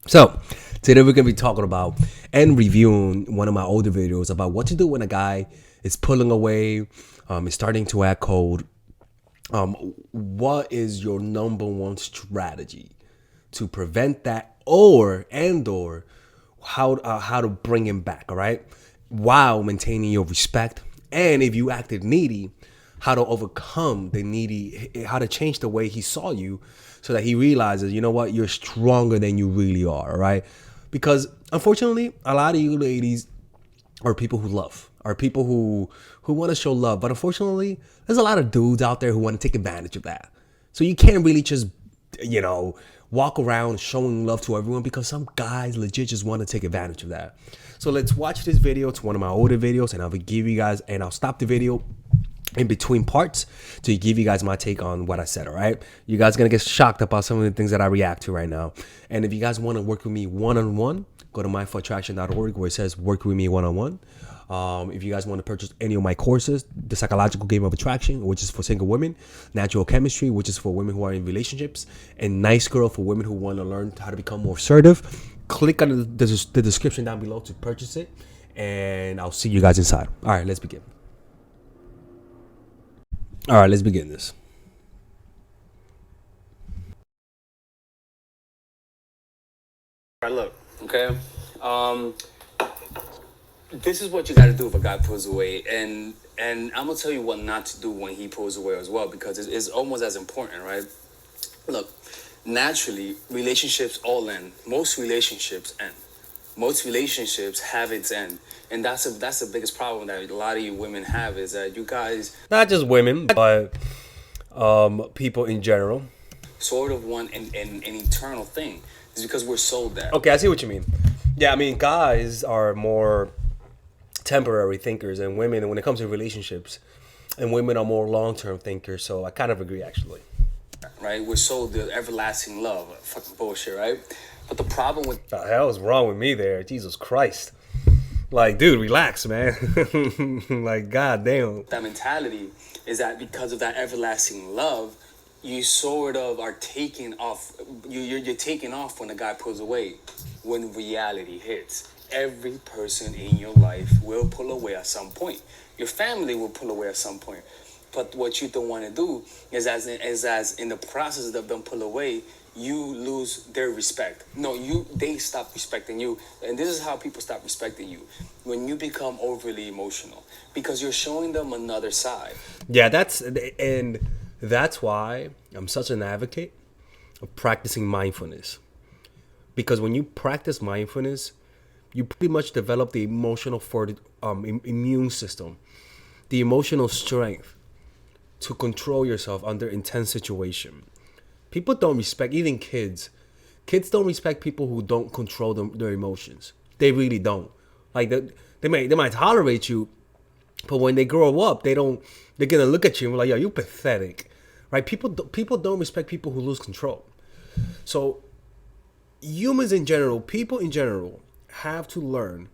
So today we're gonna be talking about and reviewing one of my older videos about what to do when a guy is pulling away, is starting to act cold. What is your number one strategy to prevent that, or how to bring him back? All right, while maintaining your respect, and if you acted needy, how to overcome the needy, how to change the way he saw you, so that he realizes, you know what, you're stronger than you really are. All right, because unfortunately, a lot of you ladies are people who love, are people who want to show love, but unfortunately there's a lot of dudes out there who want to take advantage of that. So you can't really just, you know, walk around showing love to everyone, because some guys legit just want to take advantage of that. So let's watch this video. It's one of my older videos, and I'll give you guys, and I'll stop the video in between parts to give you guys my take on what I said. All right, you guys are gonna get shocked about some of the things that I react to right now. And if you guys want to work with me one-on-one, go to mindfulattraction.org, where it says work with me one-on-one. If you guys want to purchase any of my courses, the psychological game of attraction, which is for single women, natural chemistry, which is for women who are in relationships, and nice girl for women who want to learn how to become more assertive, click on the description down below to purchase it, and I'll see you guys inside. All right, let's begin. All right, let's begin this. All right, look, okay. Um, this is what you got to do if a guy pulls away, and I'm gonna tell you what not to do when he pulls away as well, because it's almost as important, right? Look, naturally, relationships all end. Most relationships end. Most relationships have its end, and that's the biggest problem that a lot of you women have, is that you guys Not just women, but people in general. sort of want an eternal thing. It's because we're sold that. Okay, I see what you mean. Yeah, I mean, guys are more temporary thinkers, and women, when it comes to relationships, and women are more long-term thinkers. So I kind of agree, actually. Right? We're sold the everlasting love. Fucking bullshit, right? But the problem with The hell is wrong with me there? Jesus Christ! Like, dude, relax, man. Like, goddamn. that mentality is that because of that everlasting love, you sort of are taking off. You're taking off when a guy pulls away. When reality hits, every person in your life will pull away at some point. Your family will pull away at some point. But what you don't want to do is, as in the process of them pull away, you lose their respect. No, they stop respecting you, and this is how people stop respecting you: when you become overly emotional, because you're showing them another side. Yeah, that's why I'm such an advocate of practicing mindfulness. Because when you practice mindfulness, you pretty much develop the emotional immune system, the emotional strength to control yourself under intense situation. People don't respect, even kids. Kids don't respect people who don't control their emotions. They really don't. Like they might tolerate you, but when they grow up, they don't. They're gonna look at you and be like, "Yo, you pathetic," right? People don't respect people who lose control. So humans in general, people in general, have to learn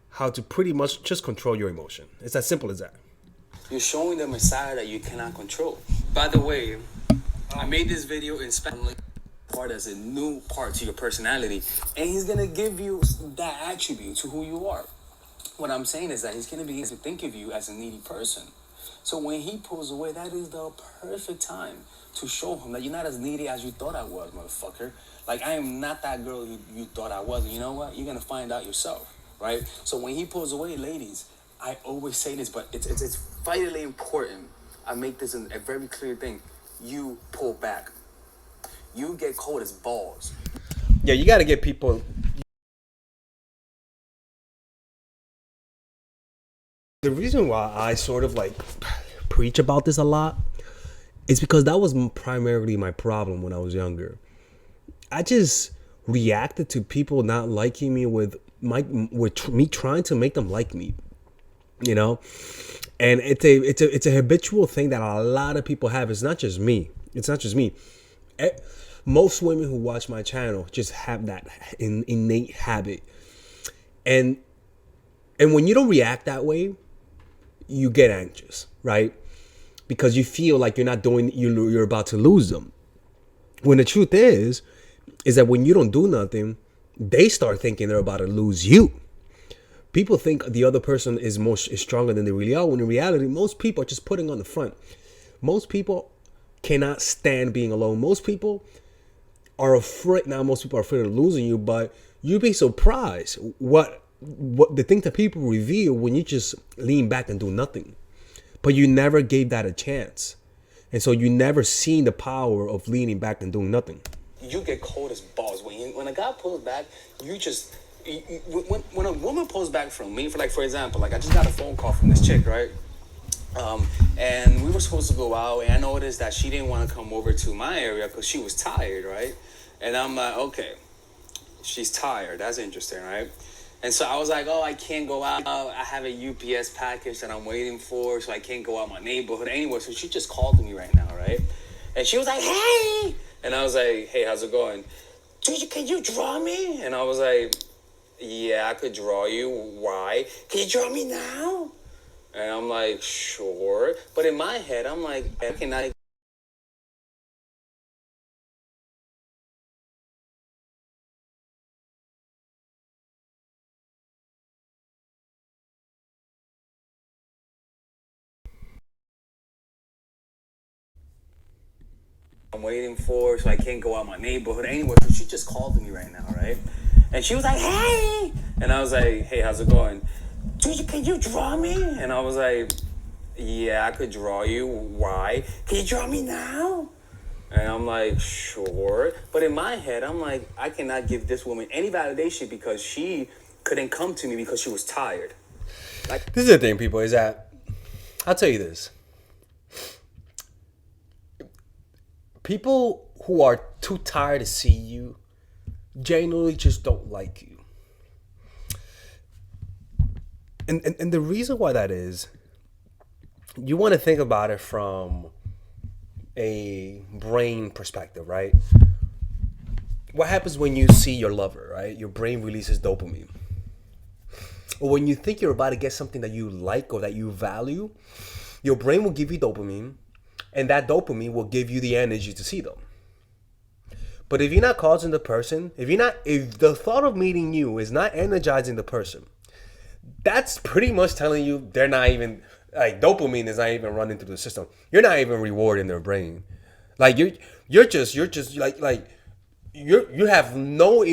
how to pretty much just control your emotion. It's as simple as that. You're showing them a side that you cannot control. By the way, I made this video in Spanish part as a new part to your personality, and he's gonna give you that attribute to who you are. What I'm saying is that he's gonna begin to think of you as a needy person. So when he pulls away, that is the perfect time to show him that you're not as needy as you thought I was, motherfucker. Like, I am not that girl you thought I was. And you know what? You're gonna find out yourself, right? So when he pulls away, ladies, I always say this, but it's vitally important. I make this a very clear thing. You pull back. You get cold as balls. Yeah, you got to get people. The reason why I sort of like preach about this a lot is because that was primarily my problem when I was younger. I just reacted to people not liking me with me trying to make them like me, you know. And it's a habitual thing that a lot of people have. It's not just me. It's not just me. Eh, Most women who watch my channel just have that innate habit, and when you don't react that way, you get anxious, right? Because you feel like you're not doing, you're about to lose them. When the truth is, is that when you don't do nothing, they start thinking they're about to lose you. People think the other person is stronger than they really are, when in reality, most people are just putting on the front. Most people cannot stand being alone. Most people are afraid. Now, most people are afraid of losing you, but you'd be surprised what the things that people reveal when you just lean back and do nothing. But you never gave that a chance. And so you never seen the power of leaning back and doing nothing. You get cold as balls when a guy pulls back. You just when a woman pulls back from me, for example, like I just got a phone call from this chick, right? And we were supposed to go out, and I noticed that she didn't want to come over to my area because she was tired, right? And I'm like, okay, she's tired. That's interesting, right? And so I was like, oh, I can't go out. I have a UPS package that I'm waiting for, so I can't go out my neighborhood anyway. So she just called me right now, right? And she was like, hey! And I was like, hey, how's it going? Can you draw me? And I was like, yeah, I could draw you. Why? Can you draw me now? And I'm like, sure. But in my head, I'm like, I cannot. I'm waiting for, so I can't go out my neighborhood anyway. So she just called me right now, right? And she was like, hey! And I was like, hey, how's it going? Can you draw me? And I was like, yeah, I could draw you. Why? Can you draw me now? And I'm like, sure. But in my head, I'm like, I cannot give this woman any validation because she couldn't come to me because she was tired. Like, this is the thing, people, is that I'll tell you this. People who are too tired to see you genuinely just don't like you. And the reason why that is, you want to think about it from a brain perspective, right? What happens when you see your lover, right? Your brain releases dopamine. Or when you think you're about to get something that you like or that you value, your brain will give you dopamine, and that dopamine will give you the energy to see them. But if you're not causing the person, if the thought of meeting you is not energizing the person, that's pretty much telling you they're not even, like, dopamine is not even running through the system. You're not even rewarding their brain. Like you're just like you have no,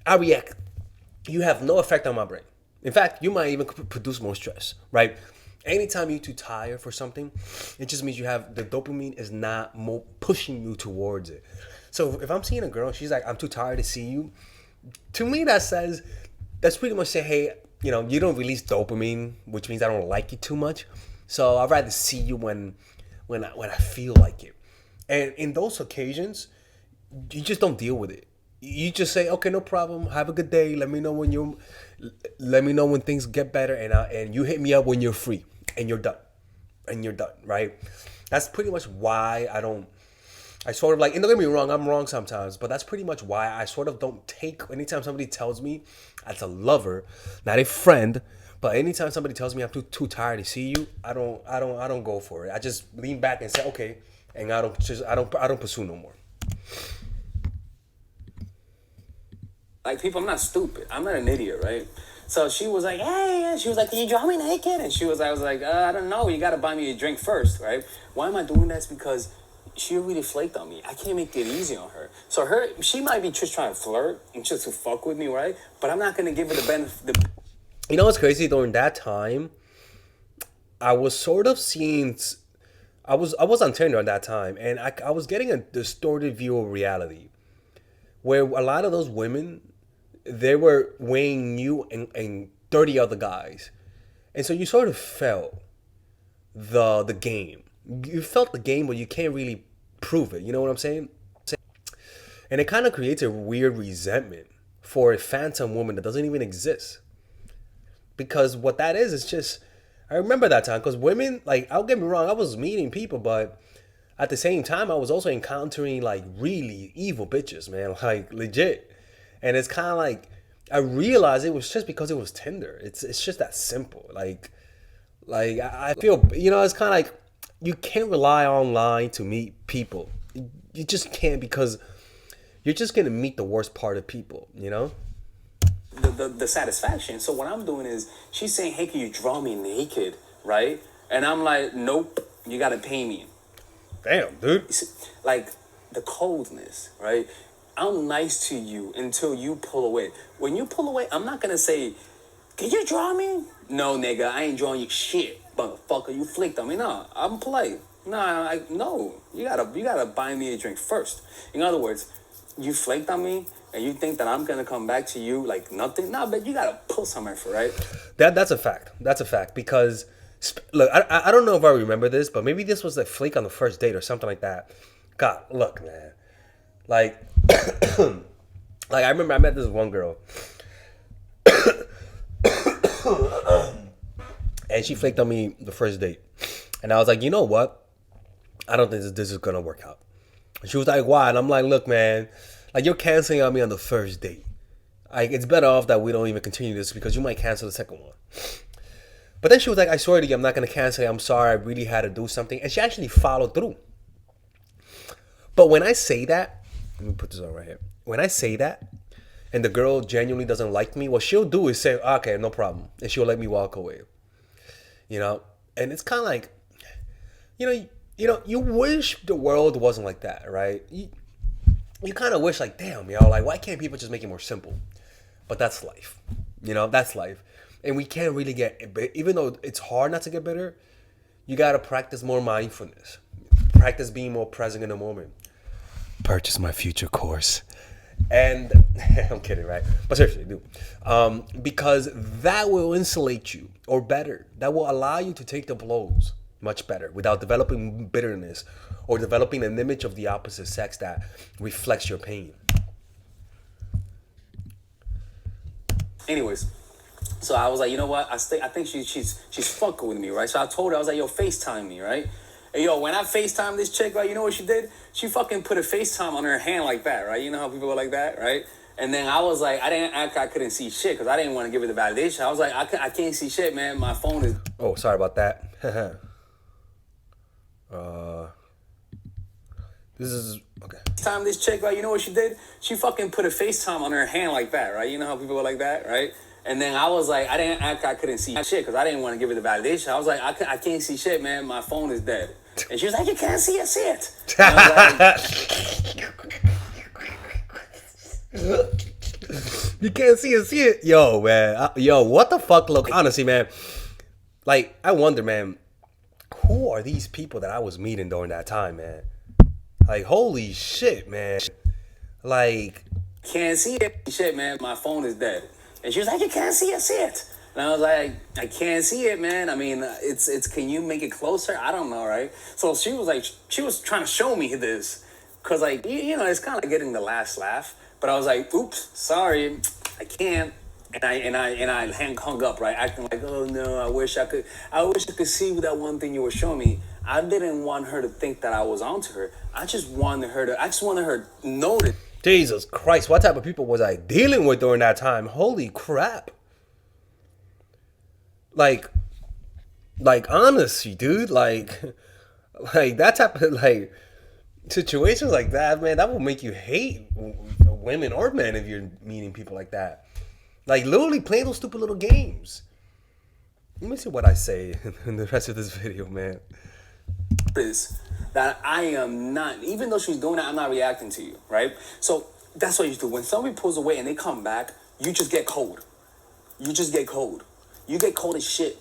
I react. You have no effect on my brain. In fact, you might even produce more stress, right? Anytime you're too tired for something, it just means the dopamine is not more pushing you towards it. So if I'm seeing a girl, she's like, I'm too tired to see you. To me, that's pretty much saying, hey, you don't release dopamine, which means I don't like you too much. So I'd rather see you when I feel like it. And in those occasions, you just don't deal with it. You just say, okay, no problem. Have a good day. Let me know when things get better, and you hit me up when you're free, and you're done, right? That's pretty much why I sort of like, and don't get me wrong, I'm wrong sometimes, but that's pretty much why I sort of don't take, anytime somebody tells me as a lover, not a friend, but anytime somebody tells me I'm too tired to see you, I don't go for it. I just lean back and say, okay, and I don't pursue no more. Like, people, I'm not stupid. I'm not an idiot, right? So she was like, hey, she was like, can you draw me naked? And I was like, I don't know. You got to buy me a drink first, right? Why am I doing that? It's because she really flaked on me. I can't make it easy on her. So she might be just trying to flirt and just to fuck with me, right? But I'm not going to give her the benefit. You know what's crazy? During that time, I was sort of seeing, I was on Tinder at that time, and I was getting a distorted view of reality, where a lot of those women, they were weighing you and 30 other guys. And so you sort of felt the game. You felt the game, but you can't really prove it. You know what I'm saying? And it kind of creates a weird resentment for a phantom woman that doesn't even exist. Because what that is just, I remember that time, because women, like, I'll get me wrong, I was meeting people, but at the same time, I was also encountering, like, really evil bitches, man, like, legit. And it's kind of like, I realized it was just because it was Tinder. It's just that simple. Like I feel, it's kind of like, you can't rely online to meet people. You just can't, because you're just gonna meet the worst part of people, you know? the satisfaction. So what I'm doing is she's saying, "Hey, can you draw me naked?" Right? And I'm like, "Nope, you gotta pay me." Damn, dude. Like the coldness, right? I'm nice to you until you pull away. When you pull away, I'm not gonna say, "Can you draw me?" No, nigga, I ain't drawing you shit, motherfucker. You flicked on me. No, I'm polite. No. You gotta buy me a drink first. In other words, you flaked on me, and you think that I'm gonna come back to you like nothing. Nah, but you gotta put some effort, right? That's a fact. That's a fact because look, I don't know if I remember this, but maybe this was a flake on the first date or something like that. God, look, man, like, like I remember I met this one girl, and she flaked on me the first date, and I was like, you know what? I don't think this is gonna work out. And she was like, why? And I'm like, look, man, like you're canceling on me on the first date. Like it's better off that we don't even continue this because you might cancel the second one. But then she was like, I swear to you, I'm not gonna cancel it. I'm sorry, I really had to do something. And she actually followed through. But when I say that, let me put this on right here. When I say that, and the girl genuinely doesn't like me, what she'll do is say, okay, no problem. And she'll let me walk away. You know? And it's kind of like, you wish the world wasn't like that, right? You kind of wish like, damn, like why can't people just make it more simple? But that's life. That's life. And we can't really even though it's hard not to get bitter, you got to practice more mindfulness. Practice being more present in the moment. Purchase my future course. And I'm kidding, right? But seriously, do. Because that will insulate you, or better, that will allow you to take the blows much better without developing bitterness or developing an image of the opposite sex that reflects your pain. Anyways, so I was like, you know what? I think she's fucking with me, right? So I told her, I was like, yo, FaceTime me, right? And yo, when I FaceTime this chick, right, you know what she did? She fucking put a FaceTime on her hand like that, right? You know how people go like that, right? And then I was like, I didn't act like I couldn't see shit because I didn't want to give her the validation. I was like, I can't see shit, man. My phone is... Oh, sorry about that. This is... Okay. FaceTime this chick, right? You know what she did? She fucking put a FaceTime on her hand like that, right? You know how people go like that, right? And then I was like, I didn't act like I couldn't see shit because I didn't want to give her the validation. I was like, I can't see shit, man. My phone is dead. And she was like, you can't see it, see it. And I was like, you can't see it. Yo, man. What the fuck? Look, honestly, man. Like, I wonder, man, who are these people that I was meeting during that time, man? Like, holy shit, man. Like, can't see it, shit, man. My phone is dead. And she was like, you can't see it, see it. And I was like, I can't see it, man. I mean, it's can you make it closer? I don't know, right? So she was trying to show me this. Because, like, it's kind of getting the last laugh. But I was like, oops, sorry, I can't. And I hung up, right? Acting like, oh, no, I wish I could see that one thing you were showing me. I didn't want her to think that I was onto her. I just wanted her to notice. Jesus Christ, what type of people was I dealing with during that time? Holy crap. Like honestly, dude, like that type of, like, situations like that, man, that will make you hate women or men if you're meeting people like that. Like, literally playing those stupid little games. Let me see what I say in the rest of this video, man. That I am not, even though she's doing that, I'm not reacting to you, right? So that's what you do. When somebody pulls away and they come back, you just get cold. You just get cold. You get cold as shit.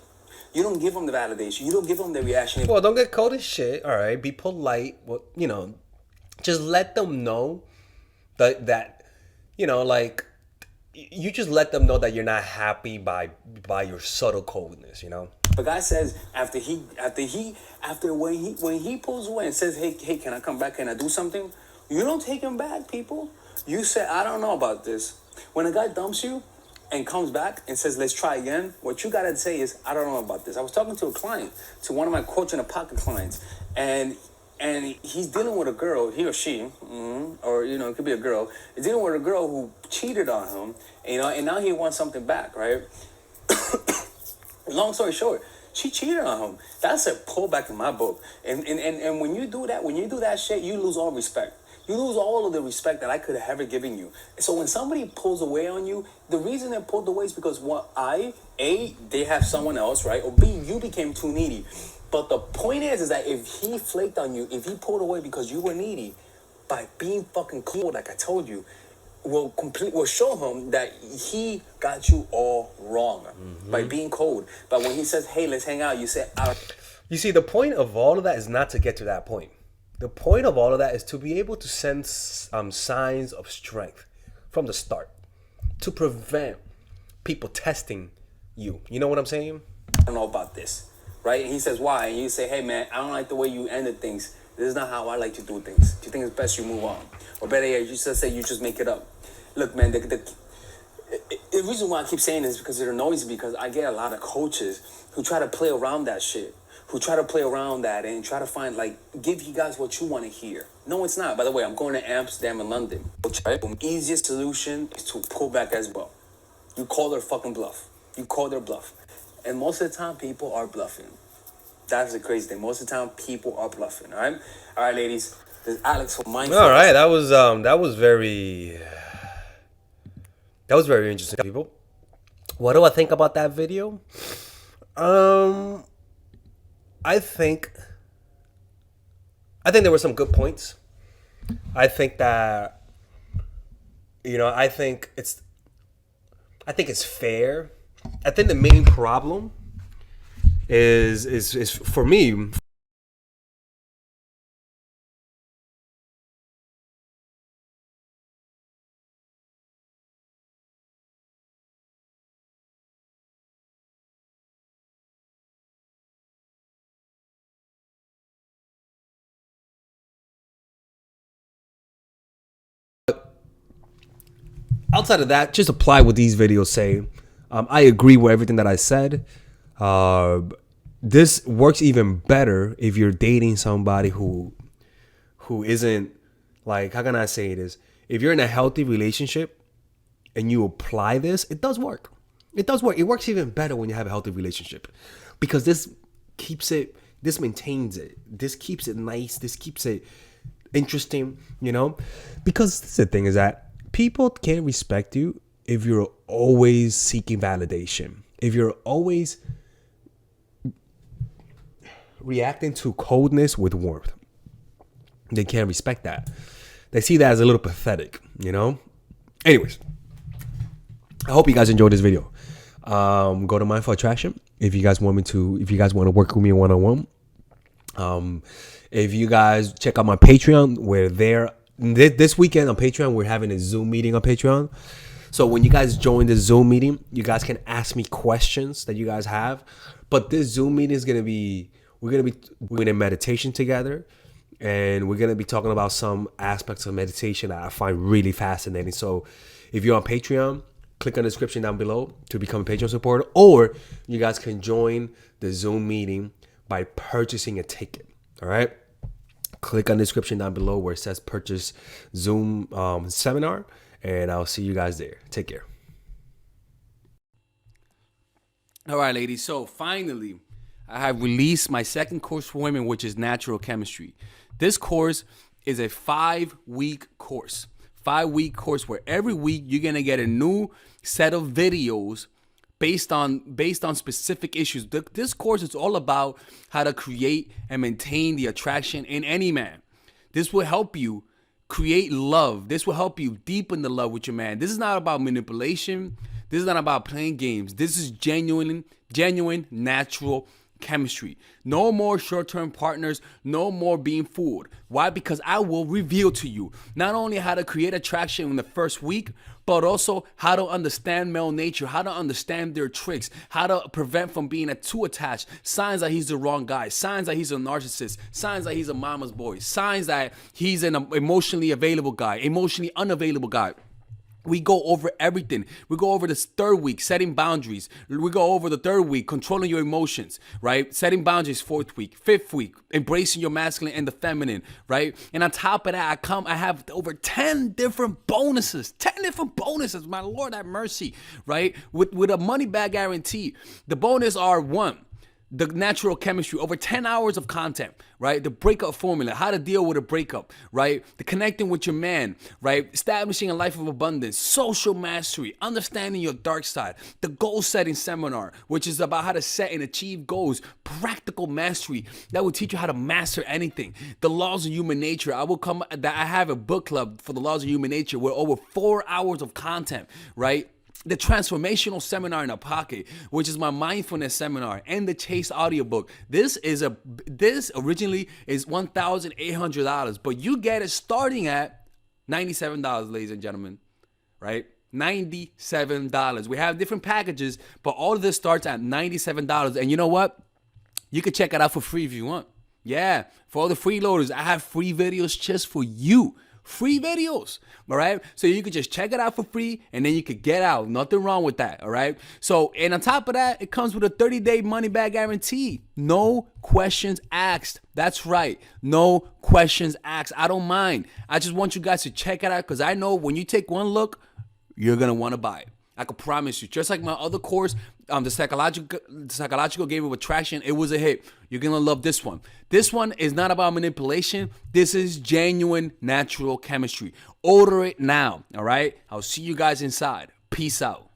You don't give them the validation. You don't give them the reaction. Well, don't get cold as shit. All right, be polite. Well, just let them know that like, you just let them know that you're not happy by your subtle coldness. The guy says when he pulls away and says, hey, can I come back? Can I do something? You don't take him back, people. You say, I don't know about this. When a guy dumps you and comes back and says, let's try again, what you gotta say is, I don't know about this. I was talking to a client, to one of my Coach in a Pocket clients, and he's dealing with a girl, he or she, or it could be a girl. He's dealing with a girl who cheated on him, and now he wants something back, right? Long story short, she cheated on him. That's a pullback in my book. And when you do that shit, you lose all respect. You lose all of the respect that I could have ever given you. So when somebody pulls away on you, the reason they pulled away is because they have someone else, right? Or B, you became too needy. But the point is that if he flaked on you, if he pulled away because you were needy, by being fucking cool, like I told you, will show him that he got you all wrong by being cold. But when he says, "Hey, let's hang out," you say, You see, the point of all of that is not to get to that point. The point of all of that is to be able to send signs of strength from the start to prevent people testing you. You know what I'm saying? I don't know about this, right? And he says, "Why?" And you say, "Hey, man, I don't like the way you ended things. This is not how I like to do things. Do you think it's best you move on?" Or better yet, you just say you just make it up. Look, man, the reason why I keep saying this is because it annoys me, because I get a lot of coaches who try to play around that shit. Who try to play around that and try to find, like, give you guys what you want to hear. No, it's not. By the way, I'm going to Amsterdam and London. The easiest solution is to pull back as well. You call their fucking bluff. You call their bluff. And most of the time, people are bluffing. That's the crazy thing. Most of the time, people are bluffing, all right? All right, ladies. This is Alex from Mindful. All right, that was very interesting, people. What do I think about that video? I think there were some good points. I think that, I think it's fair. I think the main problem is for me. Outside of that, just apply what these videos say. I agree with everything that I said. This works even better if you're dating somebody who isn't, like, how can I say this? If you're in a healthy relationship and you apply this, it does work. It does work. It works even better when you have a healthy relationship, because this maintains it. This keeps it nice. This keeps it interesting, because the thing is that people can't respect you if you're always seeking validation. If you're always reacting to coldness with warmth, they can't respect that. They see that as a little pathetic, Anyways, I hope you guys enjoyed this video. Go to Mindful Attraction if you guys want to work with me one-on-one. If you guys check out my Patreon, we're there. This weekend on Patreon, we're having a Zoom meeting on Patreon. So when you guys join the Zoom meeting, you guys can ask me questions that you guys have. But this Zoom meeting is we're gonna be doing a meditation together, and we're gonna be talking about some aspects of meditation that I find really fascinating. So if you're on Patreon, click on the description down below to become a Patreon supporter, or you guys can join the Zoom meeting by purchasing a ticket. All right. Click on the description down below where it says purchase Zoom seminar, and I'll see you guys there. Take care. All right, ladies. So finally, I have released my second course for women, which is Natural Chemistry. This course is a 5-week course. 5-week course where every week you're going to get a new set of videos based on specific issues. This course is all about how to create and maintain the attraction in any man. This will help you create love. This will help you deepen the love with your man. This is not about manipulation. This is not about playing games. This is genuine natural chemistry. No more short-term partners. No more being fooled. Why? Because I will reveal to you not only how to create attraction in the first week, but also how to understand male nature, how to understand their tricks, how to prevent from being too attached, signs that he's the wrong guy, signs that he's a narcissist, signs that he's a mama's boy, signs that he's an emotionally available guy, emotionally unavailable guy. We go over everything. We go over this 3rd week, setting boundaries. We go over the 3rd week, controlling your emotions, right? Setting boundaries, 4th week. 5th week, embracing your masculine and the feminine, right? And on top of that, I have over 10 different bonuses. 10 different bonuses. My Lord have mercy, right? With a money back guarantee. The bonus are: 1, the natural chemistry, over 10 hours of content, right? The breakup formula, how to deal with a breakup, right? The connecting with your man, right? Establishing a life of abundance, social mastery, understanding your dark side, the goal setting seminar, which is about how to set and achieve goals, practical mastery that will teach you how to master anything, the laws of human nature. I have a book club for the laws of human nature with over 4 hours of content, right? The transformational seminar in a pocket, which is my mindfulness seminar, and the Chase audiobook. This originally is $1,800, but you get it starting at $97, ladies and gentlemen, right? $97. We have different packages, but all of this starts at $97. And you know what? You can check it out for free if you want. Yeah, for all the freeloaders, I have free videos just for you. Free videos, all right? So you could just check it out for free, and then you could get out. Nothing wrong with that, all right? So, and on top of that, it comes with a 30-day money-back guarantee. No questions asked. That's right. No questions asked. I don't mind. I just want you guys to check it out, because I know when you take one look, you're going to want to buy it. I can promise you. Just like my other course, the psychological game of attraction, it was a hit. You're going to love this one. This one is not about manipulation. This is genuine natural chemistry. Order it now, all right? I'll see you guys inside. Peace out.